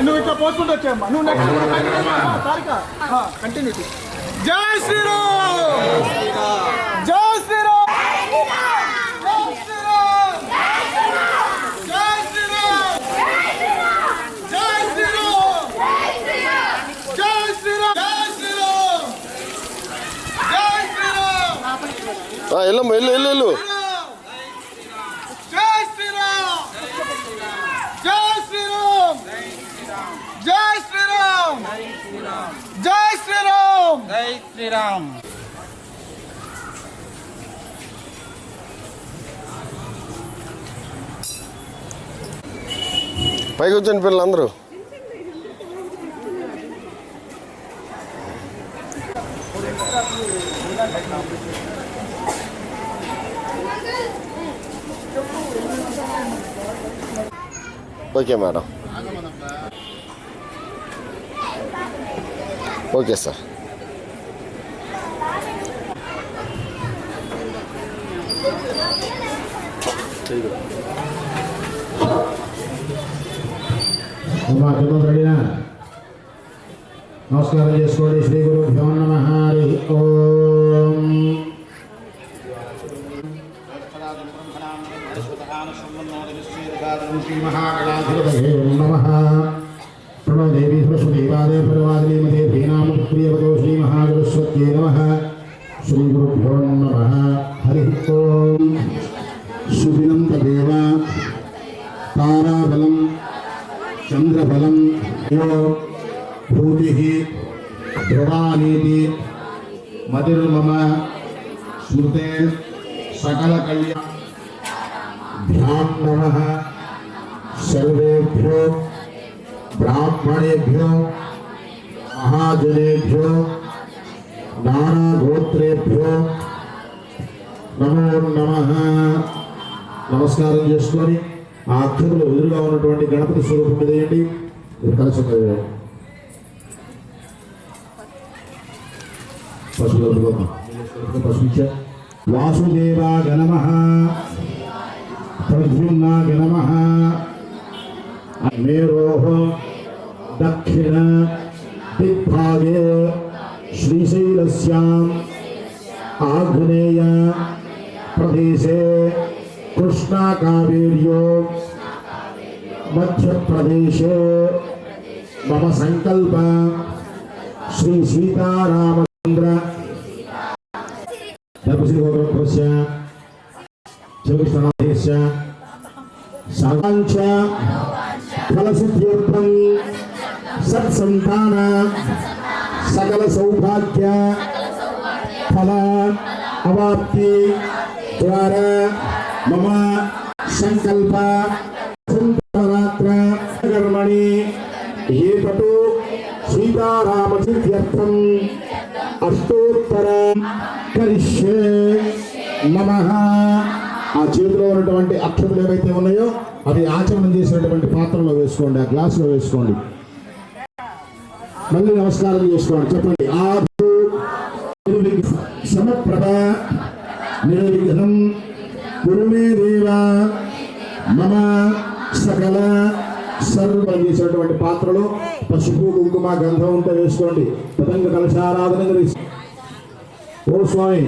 నువ్వు ఇట్లా పోసుకుంటూ వచ్చామ్మా. నువ్వు నెక్స్ట్ కంటిన్యూటీ. జై శ్రీరామ్, జై శ్రీరామ్, జై శ్రీరామ్, జై శ్రీరామ్, జై శ్రీరామ్, జై శ్రీరామ్, జై శ్రీరామ్. ఎల్లమ్మ ఎల్లు ఎల్లు ఎల్లు. జై శ్రీరామ్, జై శ్రీరామ్, జై శ్రీరామ్, జై శ్రీరామ్, జై శ్రీరామ్. పైకి వచ్చాను పిల్లలు అందరూ. Okay madam, okay sir. రెడీనా? నమస్కారం చేసుకోండి. శ్రీ గురుభ్యో నమః. హరి ఓం. శ్రీ నమః. ప్రణో దేవి సరస్వదేవాదే పరమాదేవదే భీనామప్రియవతో శ్రీ మహాసరస్వత్యై నమః. శ్రీ గురుభ్యో నమః. హరి ఓం. సుదినం తదేవ తారాబలం చంద్రబలం యో భూతిః ధ్రువానీతి మతిర్మమ స్మృతే సకల కళ్యాణ్యాం నమః. సర్వేభ్యో బ్రాహ్మణేభ్యో మహాజనేభ్యో నానాగోత్రేభ్యో నమో నమః. నమస్కారం చేసుకొని ఆ అక్షతులు ఎదురుగా ఉన్నటువంటి గణపతి స్వరూపం మీద వేయండి. కలిసి పశువులు వాసుదేవాయ నమః. ప్రద్యుమ్నాయ నమః. మేరోః దక్షిణ దిగ్భాగే శ్రీశైలస్యాం ఆగ్నేయ ప్రదేశే కృష్ణా కావేర్యో మధ్యప్రదేశే మమ సంకల్ప శ్రీ సీతారామచంద్ర సర్వాంచ ఫలసిద్ధ్యర్థం సత్సంతాన సకల సౌభాగ్య ఫల అవాప్తి ద్వారా మమ సంకల్ప కర్మణి ఏతతో సీతారామసిద్ధ్యర్థం అష్టోత్తర కరిష్యే నమః. ఆ చేతిలో ఉన్నటువంటి అక్షతలు ఏవైతే ఉన్నాయో అవి ఆచరణం చేసినటువంటి పాత్రలో వేసుకోండి, ఆ గ్లాసులో వేసుకోండి. మళ్ళీ నమస్కారం చేసుకోండి. చెప్పండి. ఆదు సమప్రభ నిర్విఘ్నం కురుమే దేవ మమ సకల సర్వం చేసినటువంటి పాత్రలో పసుపు కుంకుమ గంధం ఉంటే వేసుకోండి. పతంగ కలశారాధన చేసి ఓ స్వామి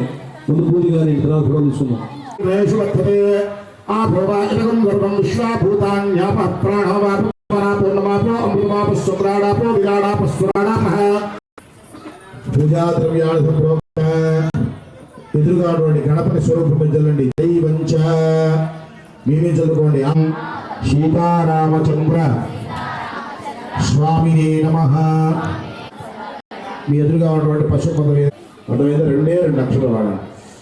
ముందు పూజ గారి తర్వాత తీసుకుందాం. ఆ భోవాచకం గర్భం విశ్వాభూతాన్యాప ప్రాణవాపూర్ణమాపో అమృతమాప శుక్రాడాపో విరాడాప స్వరాడాప పూజా ద్రవ్యాలు ఎదురుగా గణపతి స్వరూపం చెల్లండి. దైవంచ మేమే చదువుకోండి. సీతారామచంద్ర స్వామినే నమః. మీ ఎదురుగా ఉన్నటువంటి పశుపద మీద రెండే రెండు అక్షరాలు వాడండి.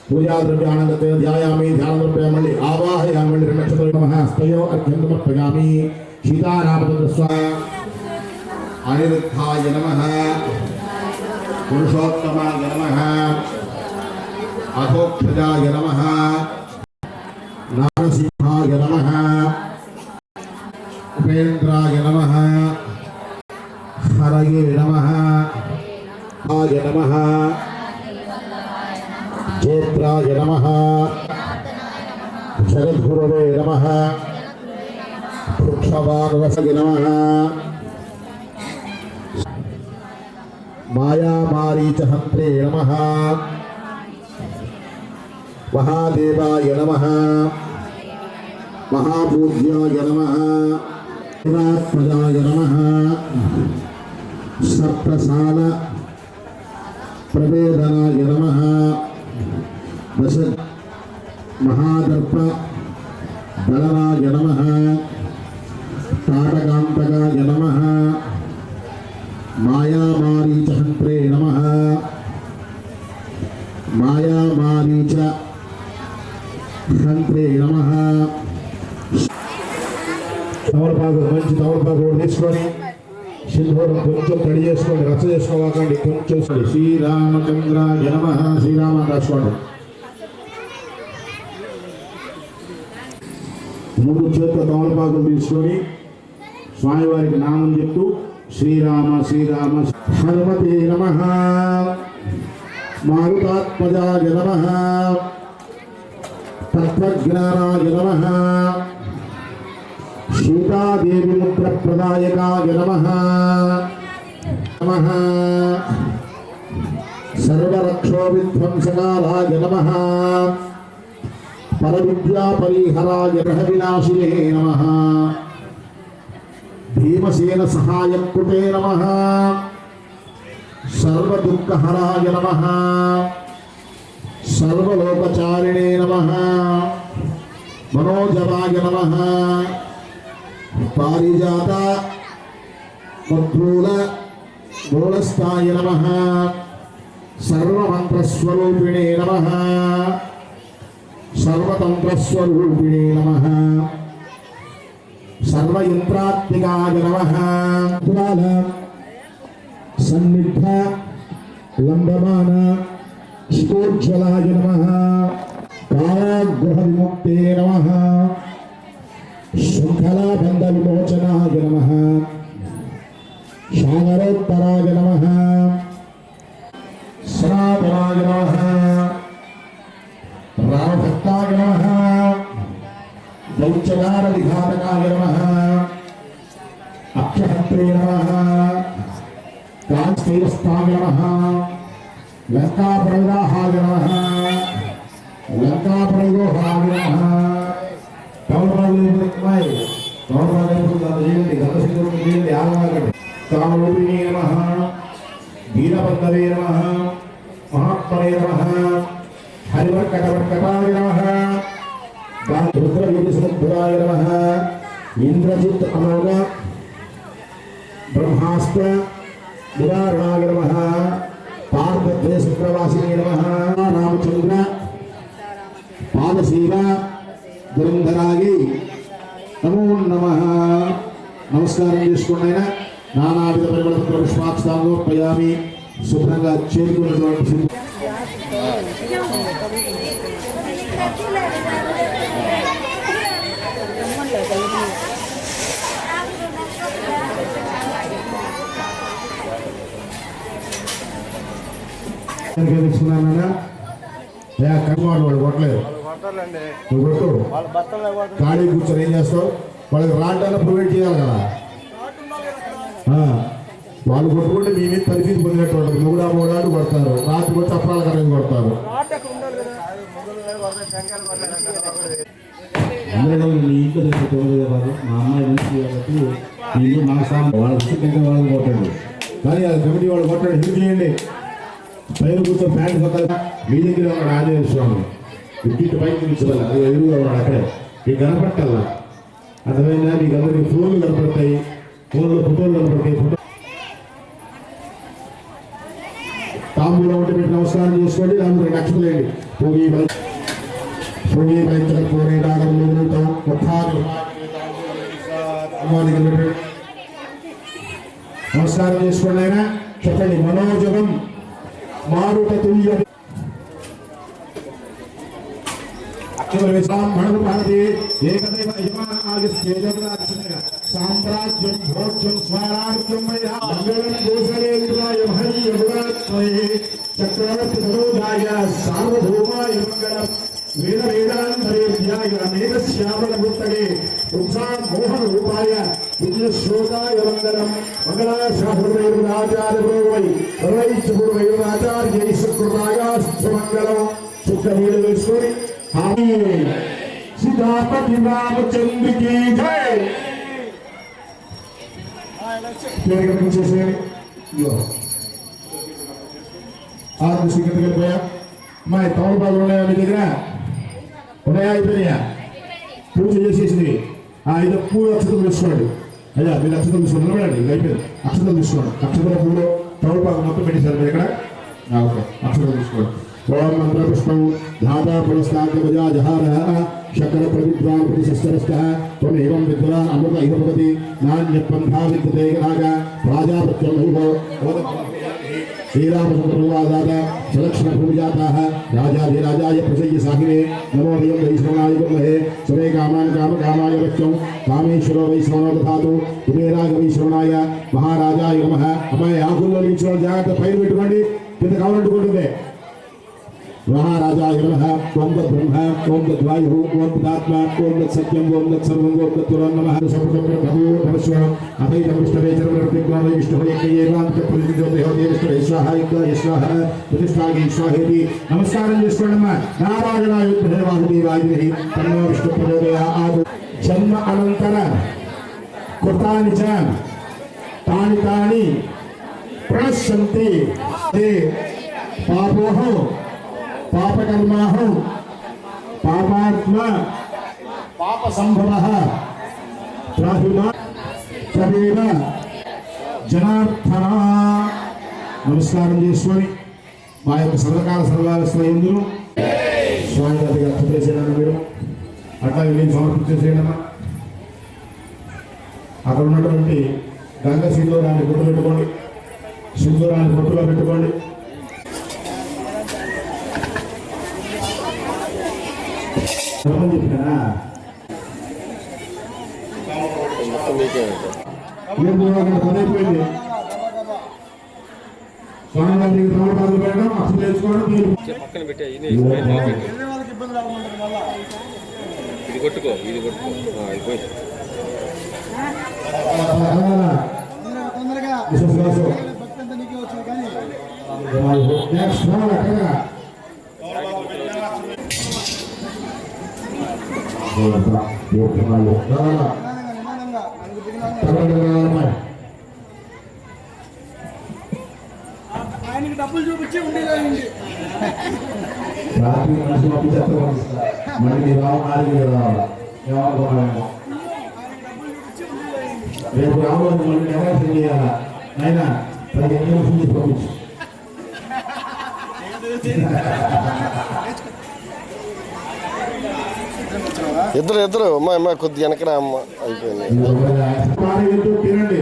పూజా ద్రవ్యానంద ధ్యాయామి. ధ్యాన ద్రవ్య మళ్ళీ ఆవాహయామి. మళ్ళీ రెండు అక్షరాలు నమః. స్తయో అర్ఘ్యం సమర్పయామి. సీతారామచంద్ర స్వామి అనిరుద్ధాయ నమః. పురుషోత్తమాయ నమః. అధోక్షజాయ నమః. నారసింహాయ నమః. ఉపేంద్రాయ నమః. హరయే నమః. ఆయ నమః. జేత్రాయ నమః. జగద్గురవే నమః వృక్షవానవసగి నమః మాయామారీచహంత్రే నమః మహాదేవాయ నమః మహాపూజ్యాయ నమః శివాత్మజాయ నమః సప్తసాల ప్రవేదనాయ నమః దశ మహాదర్ప దళనాయ నమః తాటకాంతకాయ నమః మాయామారీచహంత్రే నమః మాయామారీచ హంత్రే నమః తమలపాకు మంచి తమలపాకు కూడా తీసుకొని సింధూరం కొంచెం తడి చేసుకోండి, రచ్చ చేసుకోవాలండి, కొంచెం శ్రీరామచంద్రాయ నమః శ్రీరామ రాసుకోండి. మూడు చేతుల తమలపాకులు తీసుకొని స్వామివారికి నామం చెప్తూ శ్రీరామ శ్రీరామ హనుమతే నమః మారుతాత్మజాయ నమః తత్వజ్ఞానాయ నమః సీతాదేవి ముద్ర ప్రదాయకాయ నమః నమః సర్వరక్షో విధ్వంసకాలాయ నమః పరవిద్యా పరిహరాయ గ్రహ వినాశినే నమః భీమసేన సహాయకృతే నమః సర్వదుఃఖహరాయ నమః సర్వలోకచారిణే నమః మనోజవాయ నమః పారిజాత మద్రూల మూలస్థాయ నమః సర్వమంత్రస్వరూపిణే నమః సర్వతంత్రస్వరూపిణే నమః సర్వయంత్రాత్మికాయ నమః ద్వాల సన్నిధ లంబమాన శిఖోజ్వలాయ నమః కారాగృహ విముక్తే నమః శృంఖలాబంధ విమోచనాయ నమః సాగరోత్తరాయ నమః సనాతనాయ నమః రామభక్తాయ నమః దౌత్యగార విఘాతకాయ నమః అక్షహంత్రే నమః కాంచైరస్థాయ నమః లంకాప్రదాహాయ నమః లంకాప్రయోహాయ నమః తమలపాకులు చేయండి, గంధసింధూరం చేయండి, ఆగమాగండి. కామరూపిణే నమః వీరభద్రవే నమః మహాత్మనే నమః హరివర్కటవర్కటాయ నమః రుద్రవీర్యసముద్రాయ నమః ఇంద్రజిత్ అమోఘ బ్రహ్మాస్త్ర నివారణాయ నమః పార్వత్య శుక్రవాసినే నమః రామచంద్ర పాదశీల దురంధరాయి నమో నమః. నమస్కారం చేసుకోండి. ఆయన నానావిధ పరిమళపత్ర పుష్పాక్షాంగోపయామి. శుభ్రంగా చేరుకున్నటువంటి తీసుకున్నానా కర్మాడు వాడు కొట్టలేదు, నువ్వు కొట్టు. ఖాళీ కూర్చొని ఏం చేస్తావు? వాళ్ళకి రాడ్డాన ప్రొవైడ్ చేయాలి కదా. వాళ్ళు కొట్టుకుంటే మీ మీద పరిస్థితి పొందినట్టు ఉంటుంది. మూడాడు కొడతారు, రాత్రి కొట్టి అప్రాల కరెంట్ కొడతారు. అందరూ నీ ఇంట్లో తెలియదు కాదు, మా అమ్మాయి నుంచి కాబట్టి నేను మా సాంగ్ వాళ్ళ ఇంకా వాళ్ళని కొట్టాడు. కానీ అది కమిటీ వాళ్ళు కొట్టాడు. హిందీ చేయండి. పైన కూర్చొని ప్యాంట్ కొట్టాలి. మీ దగ్గర ఉన్నాడు ఆంజనేయ స్వామి. ఇటు పైకి తీసుకోవాలి. అది ఎదురుగా ఉన్నాడు అక్కడే. మీకు కనపట్టాలా అర్థమైందా? మీకు అందరికి ఫోన్లు కనపడతాయి, ఫోన్లో ఫోటోలు కనపడతాయి. తాంబూలం ఉంటే పెట్టి నమస్కారం చేసుకోండి. దాని లక్ష్మలేండి. నమస్కారం చేసుకోండి. ఆయన చెప్పండి. మనోజగం మారుత తుల్య బ్రాహ్మణుడు భారతి ఏకదైవ యజమాన ఆగస్త్య సామ్రాజ్యం భోజ్యం స్వరాజ్యం మంగళం గోసలేంద్రాయ హరి యమునాత్మయే చక్రవర్తి సరోజాయ సార్వభౌమాయ మంగళం వేద వేదాంతరేభ్యాయ మేఘశ్యామల మూర్తగే పుంసాం మోహన రూపాయ పుణ్యశ్లోకాయ వందనం మంగళాశాస్త్రవైరునాచార్య పురోవై సర్వైశ్వరువైరునాచార్య సుకృతాయాస్త్రమంగళం శుద్ధవేడు వేసుకొని హామీ సీతాపతి రామచంద్ర की जय పేరు కనిపించేసేయండి ఇదిగో ఆరు సీక్రెట్ వెళ్ళిపోయా మా తోమపాలు ఉన్నాయా మీ దగ్గర ఉన్నాయా అయిపోయినాయా పూజ చేసేసింది ఇది పూలు అక్షతలు తీసుకోండి అయ్యా మీరు అక్షతలు తీసుకోండి నిలబడండి ఇది అయిపోయింది అక్షతలు తీసుకోండి అక్షతల పూలు తోమపాలు మొత్తం పెట్టేశారు మీరు ఇక్కడ ఓకే అక్షతలు తీసుకోండి ఓం మంత్ర పుష్పం ధాతా పురస్కార జహార శకర ప్రవిద్వాన్ ప్రతిశస్త్రస్థః త్వమేవం విద్వాన్ అమృత ఇవ భవతి నాణ్యపంథా విద్యతే రాగ రాజాపత్యం ఇవ శ్రీరామచంద్రవాదాత సలక్షణ భూమిజాతాః రాజాధిరాజాయ ప్రసయ్య సాహినే నమో వయం వైష్ణవాయ విద్మహే సర్వే కామాన్ కామకామాయ వక్యం కామేశ్వరో వైష్ణవో దధాతు కుబేరాయ వైష్ణవాయ మహారాజాయ నమః అమ్మాయి ఆకుల్లో నిలిచిన జాగ్రత్త పైన పెట్టుకోండి కింద కావాలంటుకుంటుంది महाराजाय नमः ओम ब्रह्म ओम वायु ओम तदात्मा ओम सत्यम ओम सर्वं ओम तत्पुरं नमः सर्वत्र प्रभु नमस्व अभय नमस्तवे चरमर्पित्वा विष्णु एकैवांत प्रतिज्योति हो देवस्व स्वाहा स्वाहा प्रतिष्ठागे स्वाहेति नमस्कारं చేసుకోండమ్మా నారాయణాయ దేవాదేవాయ తన్నో విష్ణు ప్రచోదయాత్ జన్మ అనంతర కృతాని చ తాని తాని ప్రణశ్యంతి తే పాపోహం पापकर्माहु पापात्मा पाप संभवः त्राहिमा तदेव जनार्दना नमस्कारं చేసుకొని మా యొక్క సర్వకాల సర్వాలయందును స్వామి గారికి అర్పించేసేయండి మీరు అట్లా నేను సమర్పించేసేయండి అక్కడ ఉన్నటువంటి గంగ సింధూరాన్ని గుర్తు పెట్టుకోండి సింధూరాన్ని గుర్తులో పెట్టుకోండి చెప్పినా పదైపోయింది స్వామి గారికి తమలపాకులు పెట్టడం అసలు తెలుసుకోవడం ఇది కొట్టుకో అయిపోయింది ఆయనకి డబ్బులు చూపించి ఉండేదాన్ని రాత్రి మనసు మళ్ళీ రావాలి రేపు రావాలి మళ్ళీ నెగాసం చేయాలా అయినా 15 నిమిషం పంపించు ఇద్దరు అమ్మ కొద్ది వెనకరా అమ్మ అయిపోయింది తినండి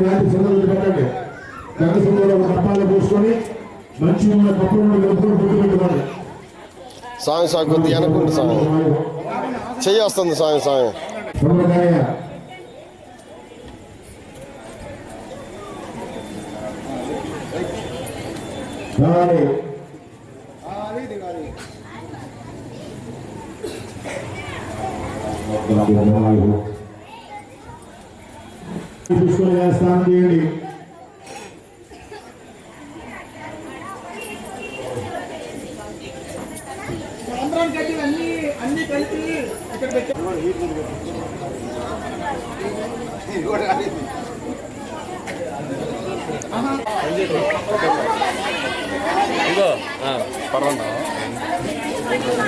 రాత్రి సందర్భం పెట్టండి గంగసంలో డబ్బాలు పోసుకొని మంచి ఉన్న కప్పులు గడుపులు గుర్తు పెట్టుకోండి స్వామి కొద్ది వెనకుండి స్వామి చెయ్యి వస్తుంది స్వామి చూసుకొని స్నానం చేయండి అన్ని కలిపి ఇక్కడ ఇదిగో పర్వాలేదు ఎక్కువ